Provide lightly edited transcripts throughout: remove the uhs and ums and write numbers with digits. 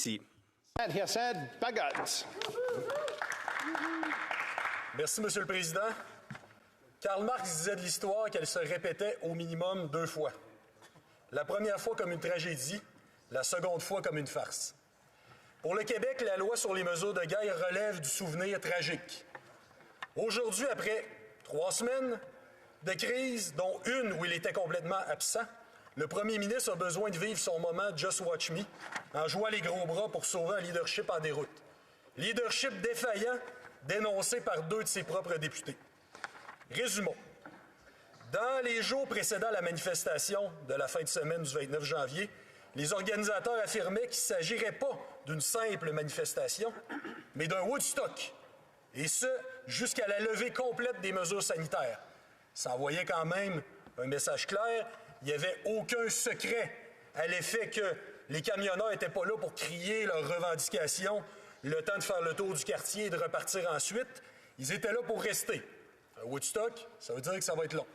Merci. Merci, Monsieur le Président. Karl Marx disait de l'histoire qu'elle se répétait au minimum 2 fois. La première fois comme une tragédie, la seconde fois comme une farce. Pour le Québec, la loi sur les mesures de guerre relève du souvenir tragique. Aujourd'hui, après 3 semaines de crise, dont une où il était complètement absent, le premier ministre a besoin de vivre son moment « Just Watch Me » en jouant les gros bras pour sauver un leadership en déroute. Leadership défaillant, dénoncé par 2 de ses propres députés. Résumons. Dans les jours précédant la manifestation de la fin de semaine du 29 janvier, les organisateurs affirmaient qu'il ne s'agirait pas d'une simple manifestation, mais d'un Woodstock, et ce, jusqu'à la levée complète des mesures sanitaires. Ça envoyait quand même un message clair, il n'y avait aucun secret à l'effet que les camionneurs n'étaient pas là pour crier leurs revendications, le temps de faire le tour du quartier et de repartir ensuite. Ils étaient là pour rester. Un Woodstock, ça veut dire que ça va être long.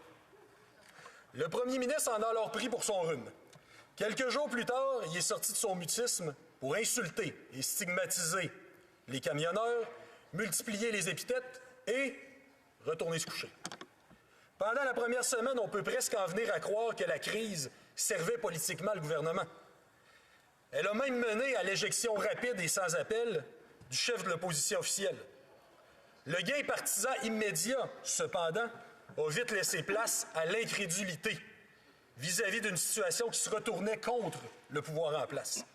Le premier ministre en a alors pris pour son rhume. Quelques jours plus tard, il est sorti de son mutisme pour insulter et stigmatiser les camionneurs, multiplier les épithètes et retourner se coucher. Pendant la première semaine, on peut presque en venir à croire que la crise servait politiquement le gouvernement. Elle a même mené à l'éjection rapide et sans appel du chef de l'opposition officielle. Le gain partisan immédiat, cependant, a vite laissé place à l'incrédulité vis-à-vis d'une situation qui se retournait contre le pouvoir en place.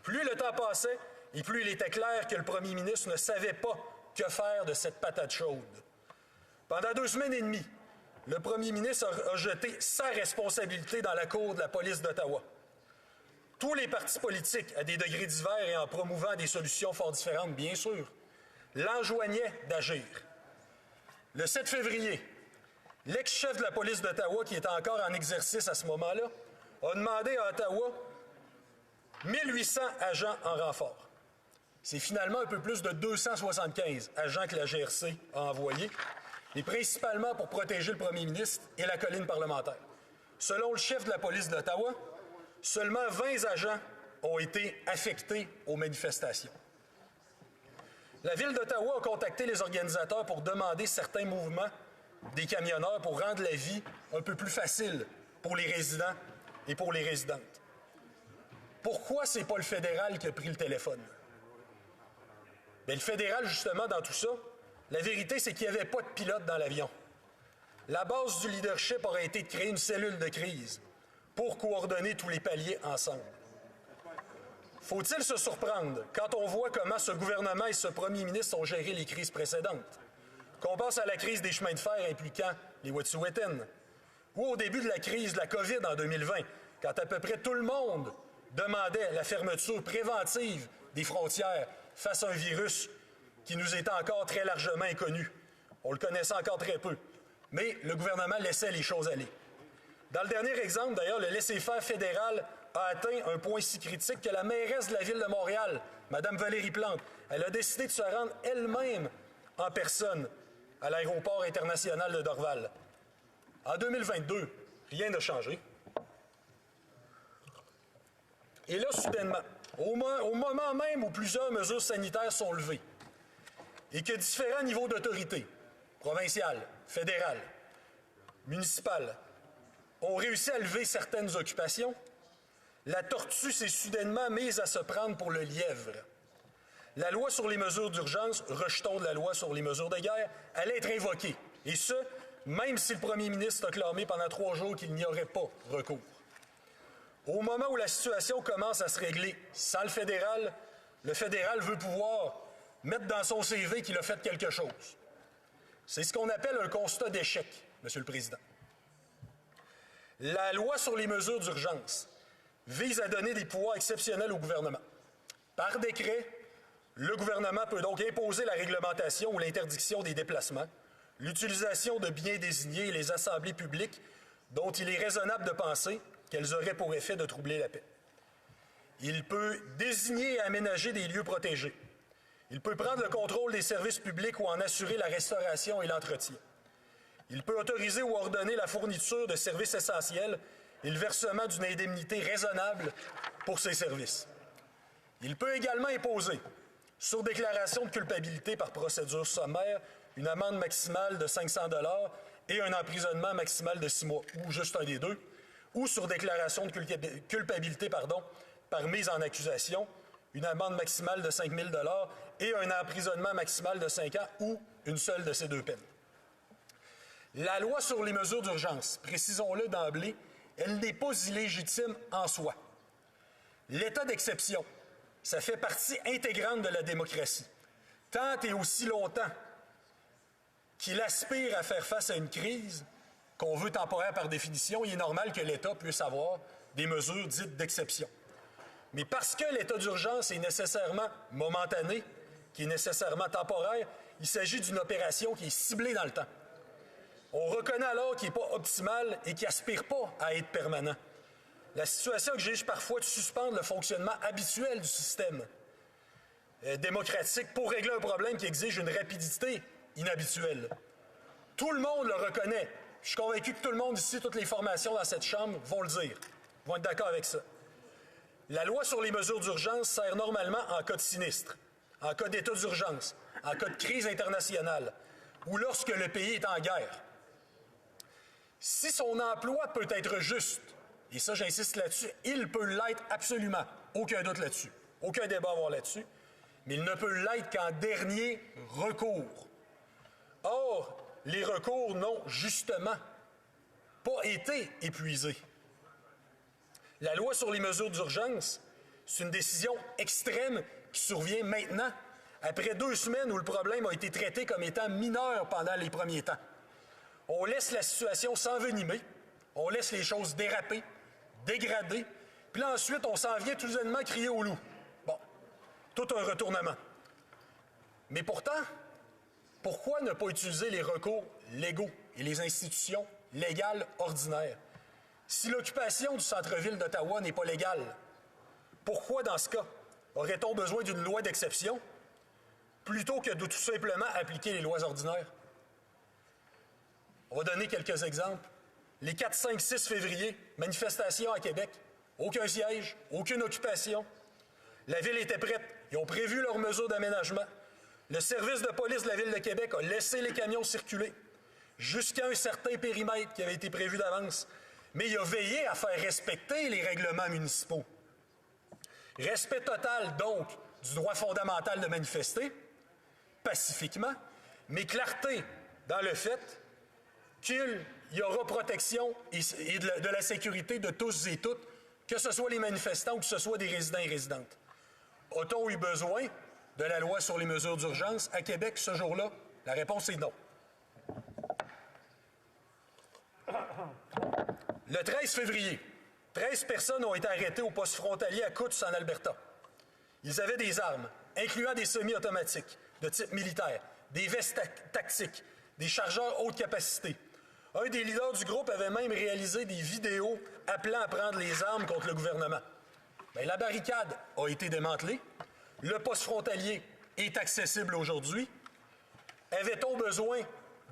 Plus le temps passait, et plus il était clair que le premier ministre ne savait pas que faire de cette patate chaude. Pendant 2 semaines et demie, le premier ministre a jeté sa responsabilité dans la cour de la police d'Ottawa. Tous les partis politiques, à des degrés divers et en promouvant des solutions fort différentes, bien sûr, l'enjoignaient d'agir. Le 7 février, l'ex-chef de la police d'Ottawa, qui était encore en exercice à ce moment-là, a demandé à Ottawa 1800 agents en renfort. C'est finalement un peu plus de 275 agents que la GRC a envoyés, et principalement pour protéger le premier ministre et la colline parlementaire. Selon le chef de la police d'Ottawa, seulement 20 agents ont été affectés aux manifestations. La Ville d'Ottawa a contacté les organisateurs pour demander certains mouvements des camionneurs pour rendre la vie un peu plus facile pour les résidents et pour les résidentes. Pourquoi c'est pas le fédéral qui a pris le téléphone? Bien, le fédéral, justement, dans tout ça, la vérité, c'est qu'il n'y avait pas de pilote dans l'avion. La base du leadership aurait été de créer une cellule de crise pour coordonner tous les paliers ensemble. Faut-il se surprendre quand on voit comment ce gouvernement et ce premier ministre ont géré les crises précédentes? Qu'on pense à la crise des chemins de fer impliquant les Wet'suwet'en, ou au début de la crise de la COVID en 2020, quand à peu près tout le monde demandait la fermeture préventive des frontières face à un virus qui nous était encore très largement inconnu. On le connaissait encore très peu. Mais le gouvernement laissait les choses aller. Dans le dernier exemple, d'ailleurs, le laisser-faire fédéral a atteint un point si critique que la mairesse de la Ville de Montréal, Mme Valérie Plante, elle a décidé de se rendre elle-même en personne à l'aéroport international de Dorval. En 2022, rien n'a changé. Et là, soudainement, au moment même où plusieurs mesures sanitaires sont levées et que différents niveaux d'autorité, provinciale, fédérale, municipale, ont réussi à lever certaines occupations, la tortue s'est soudainement mise à se prendre pour le lièvre. La loi sur les mesures d'urgence, rejetons de la loi sur les mesures de guerre, allait être invoquée. Et ce, même si le premier ministre a clamé pendant 3 jours qu'il n'y aurait pas recours. Au moment où la situation commence à se régler sans le fédéral veut pouvoir mettre dans son CV qu'il a fait quelque chose. C'est ce qu'on appelle un constat d'échec, Monsieur le Président. La loi sur les mesures d'urgence vise à donner des pouvoirs exceptionnels au gouvernement. Par décret, le gouvernement peut donc imposer la réglementation ou l'interdiction des déplacements, l'utilisation de biens désignés et les assemblées publiques dont il est raisonnable de penser qu'elles auraient pour effet de troubler la paix. Il peut désigner et aménager des lieux protégés. Il peut prendre le contrôle des services publics ou en assurer la restauration et l'entretien. Il peut autoriser ou ordonner la fourniture de services essentiels et le versement d'une indemnité raisonnable pour ces services. Il peut également imposer, sur déclaration de culpabilité par procédure sommaire, une amende maximale de 500 $ et un emprisonnement maximal de 6 mois, ou juste un des deux, ou sur déclaration de culpabilité par mise en accusation, une amende maximale de 5 000 $ et un emprisonnement maximal de 5 ans, ou une seule de ces deux peines. La loi sur les mesures d'urgence, précisons-le d'emblée, elle n'est pas illégitime en soi. L'état d'exception, ça fait partie intégrante de la démocratie. Tant et aussi longtemps qu'il aspire à faire face à une crise qu'on veut temporaire par définition, il est normal que l'État puisse avoir des mesures dites d'exception. Mais parce que l'état d'urgence est nécessairement momentané, qui est nécessairement temporaire, il s'agit d'une opération qui est ciblée dans le temps. On reconnaît alors qu'il n'est pas optimal et qu'il n'aspire pas à être permanent. La situation exige parfois de suspendre le fonctionnement habituel du système démocratique pour régler un problème qui exige une rapidité inhabituelle. Tout le monde le reconnaît. Je suis convaincu que tout le monde ici, toutes les formations dans cette Chambre vont le dire, vont être d'accord avec ça. La loi sur les mesures d'urgence sert normalement en cas de sinistre, en cas d'état d'urgence, en cas de crise internationale, ou lorsque le pays est en guerre. Si son emploi peut être juste, et ça j'insiste là-dessus, il peut l'être absolument, aucun doute là-dessus, aucun débat à avoir là-dessus, mais il ne peut l'être qu'en dernier recours. Or, les recours n'ont justement pas été épuisés. La loi sur les mesures d'urgence, c'est une décision extrême qui survient maintenant, après 2 semaines où le problème a été traité comme étant mineur pendant les premiers temps. On laisse la situation s'envenimer, on laisse les choses déraper, dégrader, puis là ensuite on s'en vient tout soudainement crier au loup. Bon, tout un retournement. Mais pourtant, pourquoi ne pas utiliser les recours légaux et les institutions légales ordinaires? Si l'occupation du centre-ville d'Ottawa n'est pas légale, pourquoi dans ce cas aurait-on besoin d'une loi d'exception plutôt que de tout simplement appliquer les lois ordinaires? On va donner quelques exemples. Les 4, 5, 6 février, manifestation à Québec. Aucun siège, aucune occupation. La ville était prête. Ils ont prévu leurs mesures d'aménagement. Le service de police de la Ville de Québec a laissé les camions circuler jusqu'à un certain périmètre qui avait été prévu d'avance. Mais il a veillé à faire respecter les règlements municipaux. Respect total, donc, du droit fondamental de manifester, pacifiquement, mais clarté dans le fait qu'il y aura protection et de la sécurité de tous et toutes, que ce soit les manifestants ou que ce soit des résidents et résidentes. A-t-on eu besoin de la loi sur les mesures d'urgence à Québec ce jour-là? La réponse est non. Le 13 février, 13 personnes ont été arrêtées au poste frontalier à Coutts, en Alberta. Ils avaient des armes, incluant des semi-automatiques de type militaire, des vestes tactiques, des chargeurs haute capacité. Un des leaders du groupe avait même réalisé des vidéos appelant à prendre les armes contre le gouvernement. Bien, la barricade a été démantelée. Le poste frontalier est accessible aujourd'hui. Avait-on besoin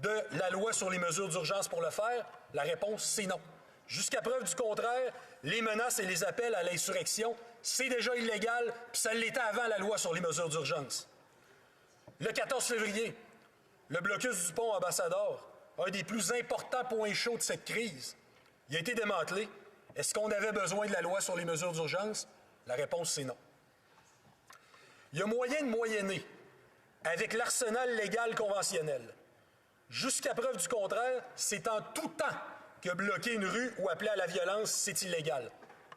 de la loi sur les mesures d'urgence pour le faire? La réponse, c'est non. Jusqu'à preuve du contraire, les menaces et les appels à l'insurrection, c'est déjà illégal, puis ça l'était avant la loi sur les mesures d'urgence. Le 14 février, le blocus du pont Ambassador, un des plus importants points chauds de cette crise, il a été démantelé. Est-ce qu'on avait besoin de la loi sur les mesures d'urgence? La réponse, c'est non. Il y a moyen de moyenner avec l'arsenal légal conventionnel. Jusqu'à preuve du contraire, c'est en tout temps que bloquer une rue ou appeler à la violence, c'est illégal.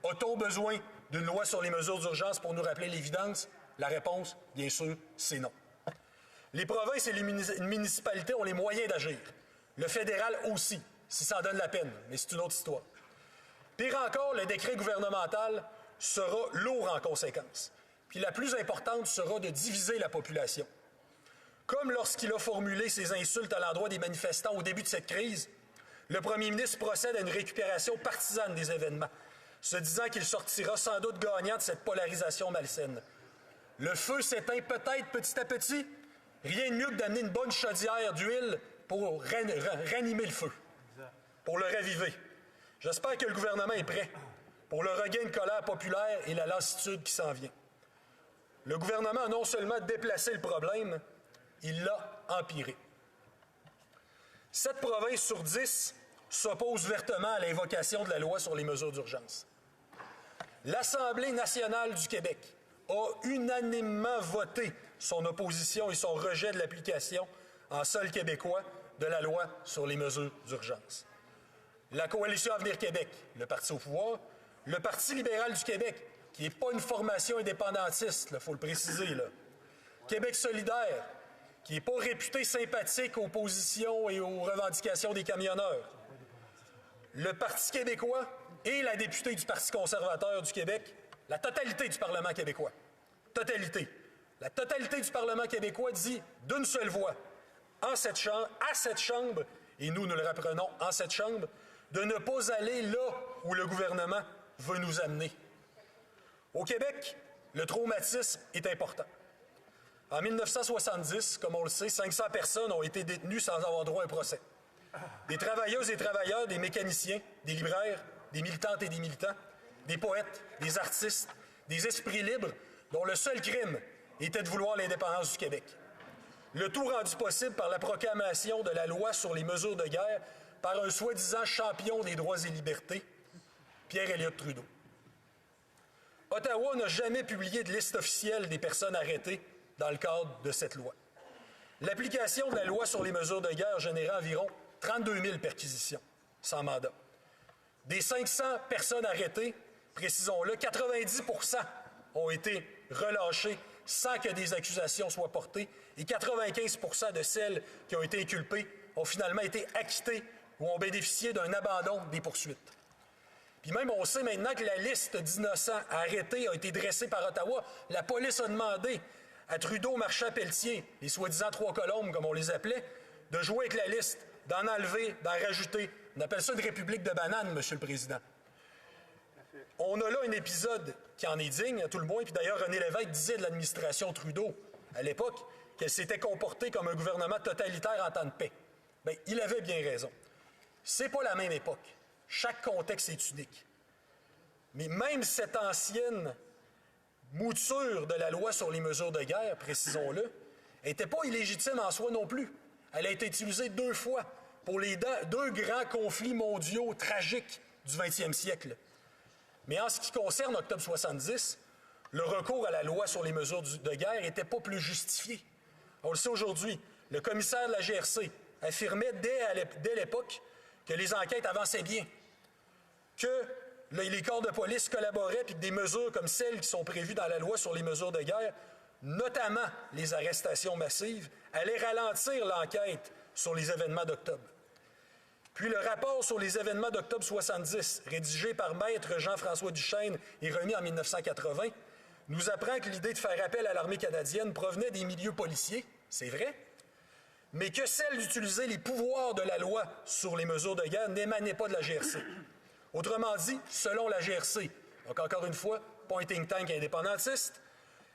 A-t-on besoin d'une loi sur les mesures d'urgence pour nous rappeler l'évidence? La réponse, bien sûr, c'est non. Les provinces et les municipalités ont les moyens d'agir. Le fédéral aussi, si ça en donne la peine, mais c'est une autre histoire. Pire encore, le décret gouvernemental sera lourd en conséquence. Puis la plus importante sera de diviser la population. Comme lorsqu'il a formulé ses insultes à l'endroit des manifestants au début de cette crise, le premier ministre procède à une récupération partisane des événements, se disant qu'il sortira sans doute gagnant de cette polarisation malsaine. Le feu s'éteint peut-être petit à petit. Rien de mieux que d'amener une bonne chaudière d'huile pour ranimer le feu, pour le raviver. J'espère que le gouvernement est prêt pour le regain de colère populaire et la lassitude qui s'en vient. le gouvernement a non seulement déplacé le problème, il l'a empiré. 7 provinces sur 10 s'opposent ouvertement à l'invocation de la loi sur les mesures d'urgence. L'Assemblée nationale du Québec a unanimement voté son opposition et son rejet de l'application en sol québécois de la loi sur les mesures d'urgence. La Coalition Avenir Québec, le parti au pouvoir, le Parti libéral du Québec, qui n'est pas une formation indépendantiste, il faut le préciser, là. Québec solidaire, qui n'est pas réputé sympathique aux positions et aux revendications des camionneurs. Le Parti québécois et la députée du Parti conservateur du Québec, la totalité du Parlement québécois. Totalité. La totalité du Parlement québécois dit d'une seule voix, à cette chambre, et nous le reprenons en cette chambre, de ne pas aller là où le gouvernement veut nous amener. Au Québec, le traumatisme est important. En 1970, comme on le sait, 500 personnes ont été détenues sans avoir droit à un procès. Des travailleuses et travailleurs, des mécaniciens, des libraires, des militantes et des militants, des poètes, des artistes, des esprits libres dont le seul crime était de vouloir l'indépendance du Québec. Le tout rendu possible par la proclamation de la loi sur les mesures de guerre par un soi-disant champion des droits et libertés, Pierre Elliott Trudeau. Ottawa n'a jamais publié de liste officielle des personnes arrêtées dans le cadre de cette loi. L'application de la loi sur les mesures de guerre générait environ 32 000 perquisitions, sans mandat. Des 500 personnes arrêtées, précisons-le, 90 % ont été relâchées sans que des accusations soient portées et 95 % de celles qui ont été inculpées ont finalement été acquittées ou ont bénéficié d'un abandon des poursuites. Puis même, on sait maintenant que la liste d'innocents arrêtés a été dressée par Ottawa. La police a demandé à Trudeau, Marchand-Pelletier, les soi-disant trois colombes, comme on les appelait, de jouer avec la liste, d'en enlever, d'en rajouter. On appelle ça une république de bananes, Monsieur le Président. On a là un épisode qui en est digne, à tout le moins, puis d'ailleurs, René Lévesque disait de l'administration Trudeau, à l'époque, qu'elle s'était comportée comme un gouvernement totalitaire en temps de paix. Bien, il avait bien raison. C'est pas la même époque. Chaque contexte est unique. Mais même cette ancienne mouture de la loi sur les mesures de guerre, précisons-le, n'était pas illégitime en soi non plus. Elle a été utilisée 2 fois pour les 2 grands conflits mondiaux tragiques du 20e siècle. Mais en ce qui concerne octobre 70, le recours à la loi sur les mesures de guerre n'était pas plus justifié. On le sait aujourd'hui, le commissaire de la GRC affirmait dès l'époque que les enquêtes avançaient bien, que les corps de police collaboraient puis que des mesures comme celles qui sont prévues dans la loi sur les mesures de guerre, notamment les arrestations massives, allaient ralentir l'enquête sur les événements d'octobre. Puis le rapport sur les événements d'octobre 70, rédigé par maître Jean-François Duchesne et remis en 1980, nous apprend que l'idée de faire appel à l'armée canadienne provenait des milieux policiers, c'est vrai, mais que celle d'utiliser les pouvoirs de la loi sur les mesures de guerre n'émanait pas de la GRC. Autrement dit, selon la GRC, donc encore une fois, pas un think tank indépendantiste,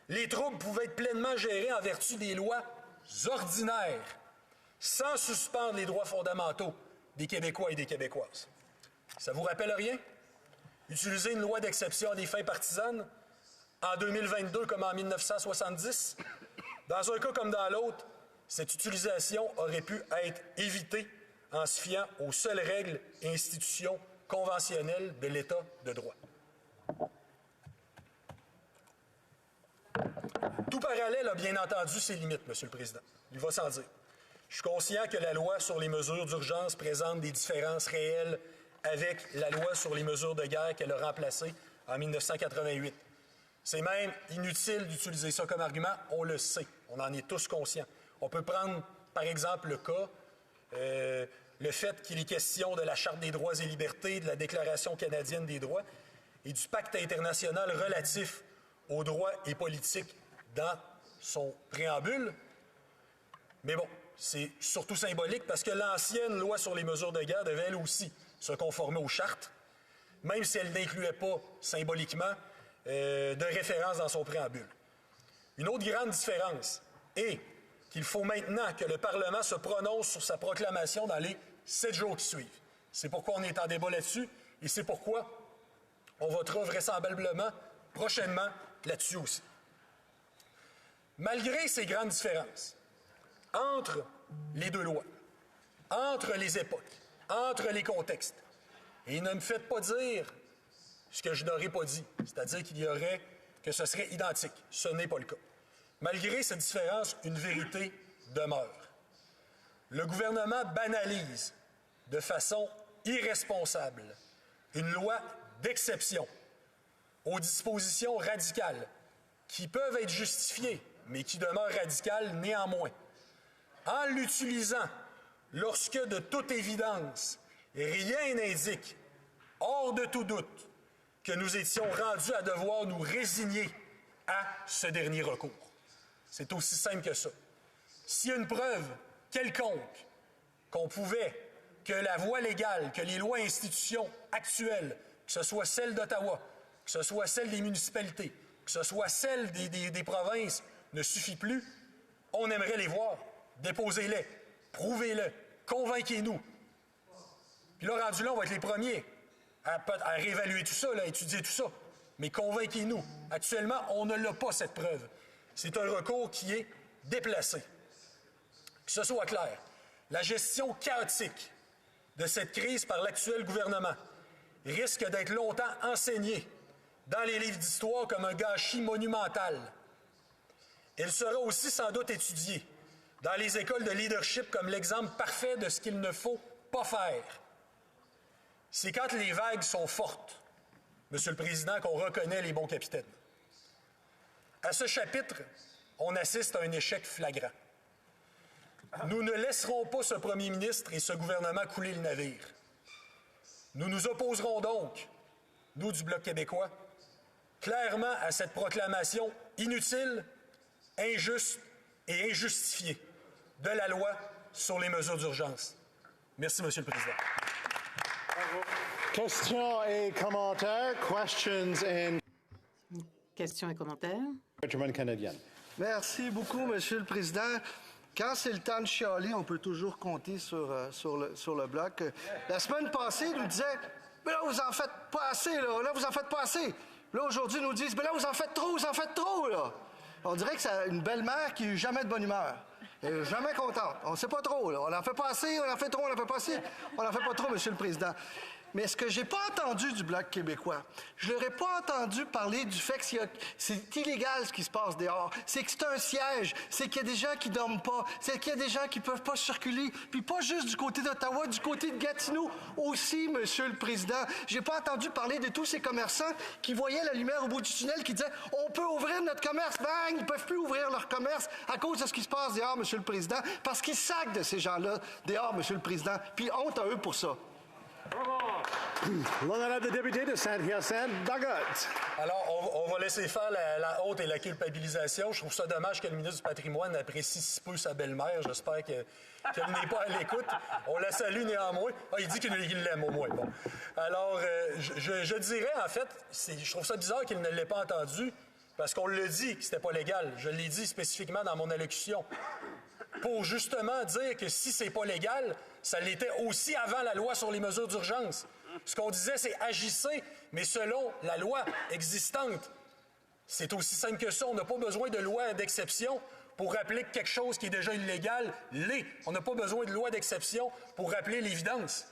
les troupes pouvaient être pleinement gérées en vertu des lois ordinaires, sans suspendre les droits fondamentaux des Québécois et des Québécoises. Ça vous rappelle rien? Utiliser une loi d'exception à des fins partisanes, en 2022 comme en 1970? Dans un cas comme dans l'autre, cette utilisation aurait pu être évitée en se fiant aux seules règles et institutions conventionnelles de l'État de droit. Tout parallèle a bien entendu ses limites, Monsieur le Président. Il va sans dire. Je suis conscient que la loi sur les mesures d'urgence présente des différences réelles avec la loi sur les mesures de guerre qu'elle a remplacée en 1988. C'est même inutile d'utiliser ça comme argument, on le sait, on en est tous conscients. On peut prendre, par exemple, le cas, le fait qu'il est question de la Charte des droits et libertés, de la Déclaration canadienne des droits et du pacte international relatif aux droits et politiques dans son préambule. Mais bon, c'est surtout symbolique parce que l'ancienne loi sur les mesures de guerre devait elle aussi se conformer aux chartes, même si elle n'incluait pas symboliquement de référence dans son préambule. Une autre grande différence est qu'il faut maintenant que le Parlement se prononce sur sa proclamation dans les 7 jours qui suivent. C'est pourquoi on est en débat là-dessus et c'est pourquoi on votera vraisemblablement prochainement là-dessus aussi. Malgré ces grandes différences entre les deux lois, entre les époques, entre les contextes, et ne me faites pas dire ce que je n'aurais pas dit, c'est-à-dire que ce serait identique. Ce n'est pas le cas. Malgré cette différence, une vérité demeure. Le gouvernement banalise de façon irresponsable une loi d'exception aux dispositions radicales qui peuvent être justifiées, mais qui demeurent radicales néanmoins, en l'utilisant lorsque, de toute évidence, rien n'indique, hors de tout doute, que nous étions rendus à devoir nous résigner à ce dernier recours. C'est aussi simple que ça. S'il y a une preuve quelconque que la voie légale, que les lois et institutions actuelles, que ce soit celle d'Ottawa, que ce soit celle des municipalités, que ce soit celle des provinces, ne suffit plus, on aimerait les voir. Déposez-les, prouvez-le, convainquez-nous. Puis là, rendu là, on va être les premiers à réévaluer tout ça, à étudier tout ça. Mais convainquez-nous. Actuellement, on ne l'a pas, cette preuve. C'est un recours qui est déplacé. Que ce soit clair, la gestion chaotique de cette crise par l'actuel gouvernement risque d'être longtemps enseignée dans les livres d'histoire comme un gâchis monumental. Elle sera aussi sans doute étudiée dans les écoles de leadership comme l'exemple parfait de ce qu'il ne faut pas faire. C'est quand les vagues sont fortes, Monsieur le Président, qu'on reconnaît les bons capitaines. À ce chapitre, on assiste à un échec flagrant. Nous ne laisserons pas ce premier ministre et ce gouvernement couler le navire. Nous nous opposerons donc, nous du Bloc québécois, clairement à cette proclamation inutile, injuste et injustifiée de la loi sur les mesures d'urgence. Merci, Monsieur le Président. Questions et commentaires. Questions and... Questions et commentaires. Gentleman canadien. Merci beaucoup, Monsieur le Président. Quand c'est le temps de chialer, on peut toujours compter sur le Bloc. La semaine passée, ils nous disaient « Mais là, vous en faites pas assez, là. Là, vous en faites pas assez. » Là, aujourd'hui, ils nous disent « Mais là, vous en faites trop, là. » On dirait que c'est une belle-mère qui n'est jamais de bonne humeur. Elle est jamais contente. On ne sait pas trop, là. On en fait pas assez, on en fait trop, on en fait pas assez. On en fait pas trop, Monsieur le Président. Mais ce que j'ai pas entendu du Bloc québécois, je leur ai pas entendu parler du fait que c'est illégal ce qui se passe dehors. C'est que c'est un siège. C'est qu'il y a des gens qui dorment pas. C'est qu'il y a des gens qui peuvent pas circuler. Puis pas juste du côté d'Ottawa, du côté de Gatineau aussi, Monsieur le Président. J'ai pas entendu parler de tous ces commerçants qui voyaient la lumière au bout du tunnel, qui disaient « On peut ouvrir notre commerce. » Bang! Ils peuvent plus ouvrir leur commerce à cause de ce qui se passe dehors, Monsieur le Président, parce qu'ils sacent de ces gens-là dehors, Monsieur le Président. Puis honte à eux pour ça. L'honorable député de Saint-Hyacinthe-Bagot. Alors, on va laisser faire la honte et la culpabilisation. Je trouve ça dommage que le ministre du Patrimoine apprécie si peu sa belle-mère. J'espère qu'elle n'est pas à l'écoute. On la salue néanmoins. Ah, il dit qu'il l'aime au moins. Bon. Alors, je dirais, en fait, je trouve ça bizarre qu'il ne l'ait pas entendu, parce qu'on l'a dit que c'était pas légal. Je l'ai dit spécifiquement dans mon allocution. Pour justement dire que si c'est pas légal, ça l'était aussi avant la loi sur les mesures d'urgence. Ce qu'on disait, c'est agissez, mais selon la loi existante. C'est aussi simple que ça. On n'a pas besoin de loi d'exception pour rappeler que quelque chose qui est déjà illégal l'est. On n'a pas besoin de loi d'exception pour rappeler l'évidence.